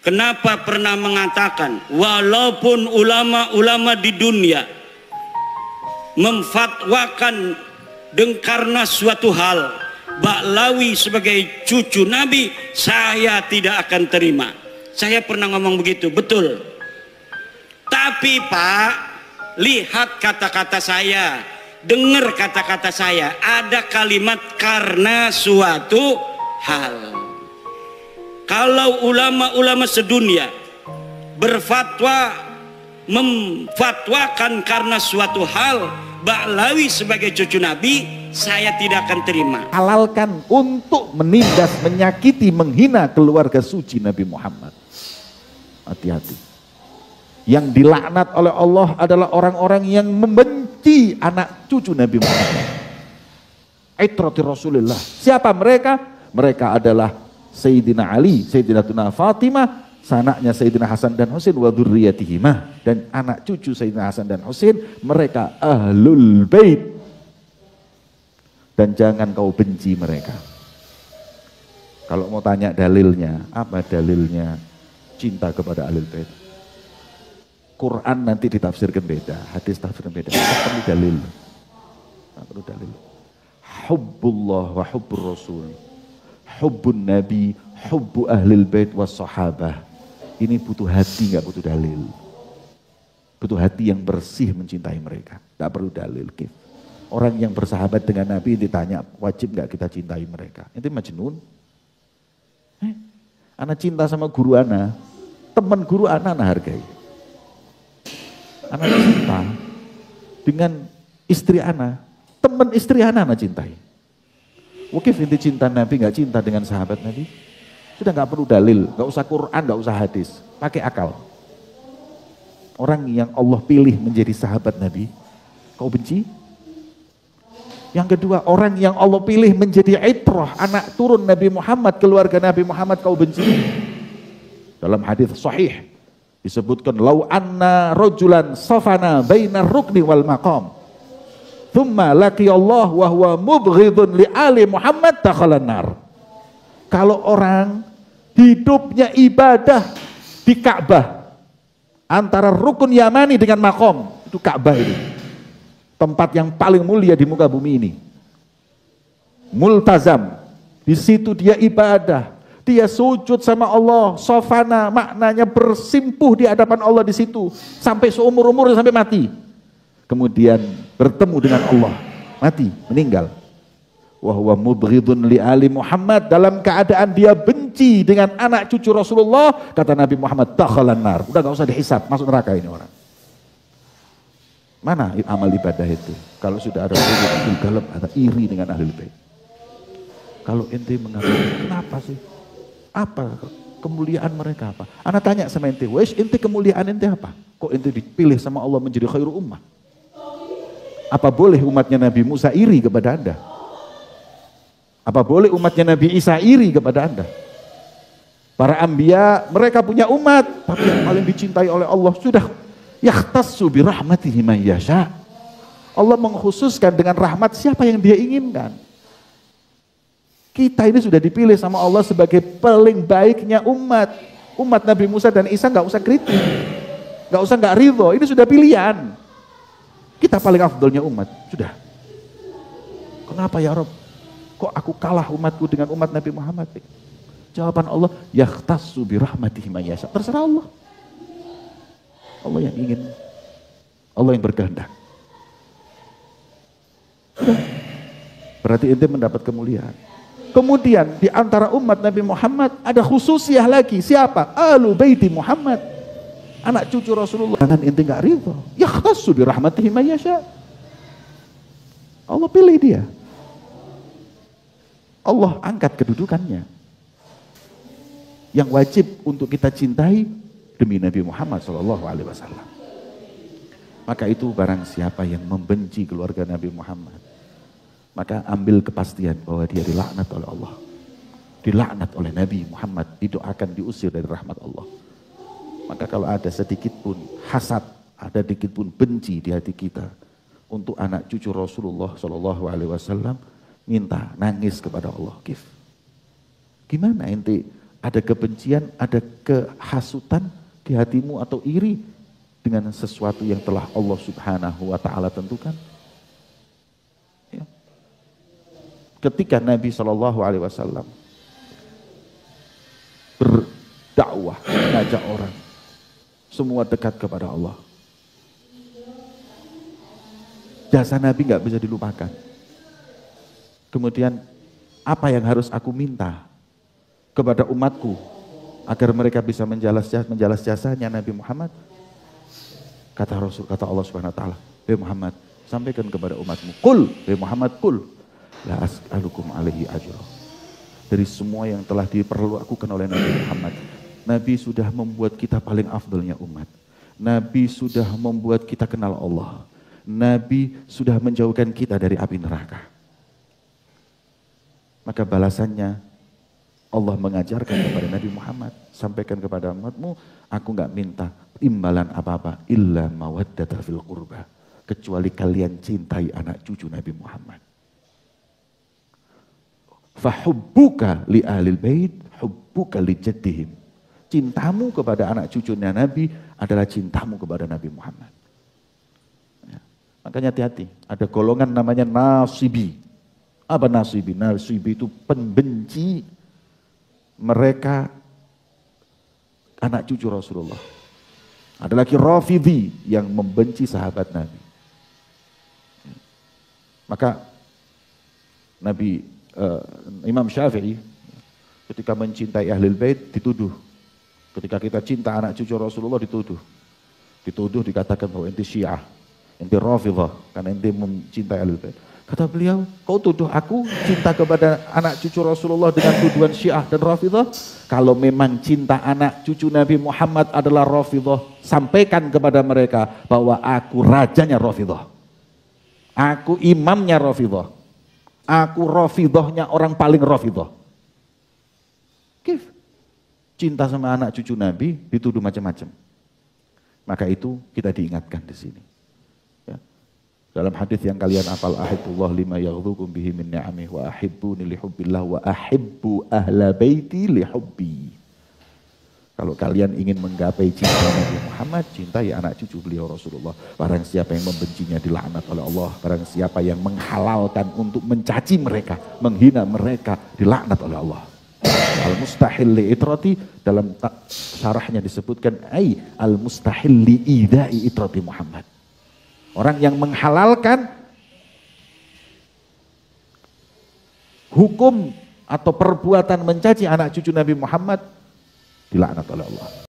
Kenapa pernah mengatakan walaupun ulama-ulama di dunia memfatwakan karena suatu hal Ba'lawi sebagai cucu Nabi, saya tidak akan terima. Saya pernah ngomong begitu, betul. Tapi Pak, lihat kata-kata saya, dengar kata-kata saya, ada kalimat karena suatu hal. Kalau ulama-ulama sedunia berfatwa memfatwakan karena suatu hal Ba'lawi sebagai cucu Nabi, saya tidak akan terima. Halalkan untuk menindas, menyakiti, menghina keluarga suci Nabi Muhammad. Hati-hati. Yang dilaknat oleh Allah adalah orang-orang yang membenci anak cucu Nabi Muhammad. Aitrati Rasulullah. Siapa mereka? Mereka adalah Sayyidina Ali, Sayyidina Fatimah, sanaknya Sayyidina Hasan dan Husain, wa dzurriyyatihima, dan anak cucu Sayyidina Hasan dan Husain, mereka ahlul bait. Dan jangan kau benci mereka. Kalau mau tanya dalilnya, apa dalilnya cinta kepada ahlul bait? Quran nanti ditafsirkan beda, hadis tafsirkan beda. Tidak perlu dalil. Tidak perlu dalil. Hubbullah wa hubbur rasul. Hubbun nabi, hubbu ahlil bait was sahabah. Ini butuh hati, nggak butuh dalil. Butuh hati yang bersih mencintai mereka. Nggak perlu dalil. Orang yang bersahabat dengan Nabi ditanya, wajib nggak kita cintai mereka? Itu majnun. Ana cinta sama guru ana, teman guru ana hargai. Ana cinta dengan istri ana, teman istri ana cintai. Wakif inti cinta Nabi, nggak cinta dengan sahabat Nabi? Sudah nggak perlu dalil, nggak usah Quran, nggak usah hadis, pakai akal. Orang yang Allah pilih menjadi sahabat Nabi, kau benci? Yang kedua, orang yang Allah pilih menjadi itrah, anak turun Nabi Muhammad, keluarga Nabi Muhammad, kau benci? Dalam hadis sahih disebutkan, lau anna rajulan safana bainar rukni wal maqam, thumma laqiyallah wa huwa mubghidun li ali Muhammad dakhalan nar. Kalau orang hidupnya ibadah di Ka'bah, antara rukun Yamani dengan makom, itu Ka'bah itu tempat yang paling mulia di muka bumi ini, multazam, di situ dia ibadah, dia sujud sama Allah, sofana, maknanya bersimpuh di hadapan Allah di situ sampai seumur-umur, sampai mati. Kemudian bertemu dengan Allah, mati, meninggal. Wa huwa mubghidun li ali Muhammad, dalam keadaan dia benci dengan anak cucu Rasulullah, kata Nabi Muhammad, dakhalan nar. Udah gak usah dihisab, masuk neraka ini orang. Mana amal ibadah itu? Kalau sudah ada galap, ada iri dengan ahli bait. Kalau ente mengatakan, kenapa sih? Apa kemuliaan mereka apa? Ana tanya sama ente, wes ente kemuliaan ente apa? Kok ente dipilih sama Allah menjadi khairul ummah? Apa boleh umatnya Nabi Musa iri kepada Anda? Apa boleh umatnya Nabi Isa iri kepada Anda? Para anbiya, mereka punya umat, tapi yang paling dicintai oleh Allah sudah yahtassu bi rahmatihi man yasha. Allah mengkhususkan dengan rahmat siapa yang dia inginkan. Kita ini sudah dipilih sama Allah sebagai paling baiknya umat. Umat Nabi Musa dan Isa nggak usah kritik, nggak ridho, ini sudah pilihan. Kita paling afdolnya umat, sudah. Kenapa ya Rob? Kok aku kalah umatku dengan umat Nabi Muhammad? Jawaban Allah, yahtassu bi rahmatihi man yasha. Terserah Allah. Allah yang ingin, Allah yang berkehendak. Berarti ente mendapat kemuliaan. Kemudian di antara umat Nabi Muhammad ada khususiyah lagi. Siapa? Ahlu baiti Muhammad. Anak cucu Rasulullah. Jangan ente gak ridho. Yakhtassu bi rahmatihi man yasha. Allah pilih dia. Allah angkat kedudukannya. Yang wajib untuk kita cintai demi Nabi Muhammad SAW. Maka itu barang siapa yang membenci keluarga Nabi Muhammad, maka ambil kepastian bahwa dia dilaknat oleh Allah, dilaknat oleh Nabi Muhammad, didoakan diusir dari rahmat Allah. Maka kalau ada sedikit pun hasad, ada sedikit pun benci di hati kita untuk anak cucu Rasulullah SAW, minta, nangis kepada Allah. Gimana ente ada kebencian, ada kehasutan di hatimu atau iri dengan sesuatu yang telah Allah Subhanahu wa taala tentukan? Ya. Ketika Nabi Shallallahu alaihi wasallam berdakwah, mengajak orang semua dekat kepada Allah, jasa Nabi nggak bisa dilupakan. Kemudian apa yang harus aku minta kepada umatku agar mereka bisa menjalas jasanya Nabi Muhammad? Kata Rasul, kata Allah Subhanahu wa taala, "Hei Muhammad, sampaikan kepada umatmu, qul, hei Muhammad, qul, la as'alukum alaihi ajra." Dari semua yang telah diperlakukan oleh Nabi Muhammad, Nabi sudah membuat kita paling afdalnya umat. Nabi sudah membuat kita kenal Allah. Nabi sudah menjauhkan kita dari api neraka. Maka balasannya Allah mengajarkan kepada Nabi Muhammad, sampaikan kepada umatmu, aku nggak minta imbalan apa-apa illa mawaddata fil qurba, kecuali kalian cintai anak cucu Nabi Muhammad. Fahubbuka li ahlil bait hubbuka li jaddihim. Cintamu kepada anak cucunya Nabi adalah cintamu kepada Nabi Muhammad. Ya. Makanya hati-hati, ada golongan namanya nasibi. Apa nasibi? Nasibi itu pembenci mereka anak cucu Rasulullah. Ada lagi Rafidhi yang membenci sahabat Nabi. Maka Imam Syafi'i ketika mencintai Ahlul Bait dituduh. Ketika kita cinta anak cucu Rasulullah dituduh. Dituduh dikatakan bahwa ente Syiah, ente Rafidhah karena ente mencintai Ahlul Bait. Kata beliau, kau tuduh aku cinta kepada anak cucu Rasulullah dengan tuduhan Syiah dan Rafidhah? Kalau memang cinta anak cucu Nabi Muhammad adalah Rafidhah, sampaikan kepada mereka bahwa aku rajanya Rafidhah. Aku imamnya Rafidhah. Aku Rafidhahnya orang paling Rafidhah. Kif? Cinta sama anak cucu Nabi dituduh macam-macam. Maka itu kita diingatkan di sini. Dalam hadis yang kalian hafal, ahibbullah lima yaghdukum bihi min ni'amih wa ahibbuni li hubbillah wa ahibbu ahla baiti li hubbi. Kalau kalian ingin menggapai cinta Nabi Muhammad, cintai anak cucu beliau Rasulullah. Barang siapa yang membencinya dilaknat oleh Allah. Barang siapa yang menghalalkan untuk mencaci mereka, menghina mereka, dilaknat oleh Allah. Al-mustahil li itrati, dalam syarahnya disebutkan al-mustahil li idai itrati Muhammad. Orang yang menghalalkan hukum atau perbuatan mencaci anak cucu Nabi Muhammad dilaknat oleh Allah.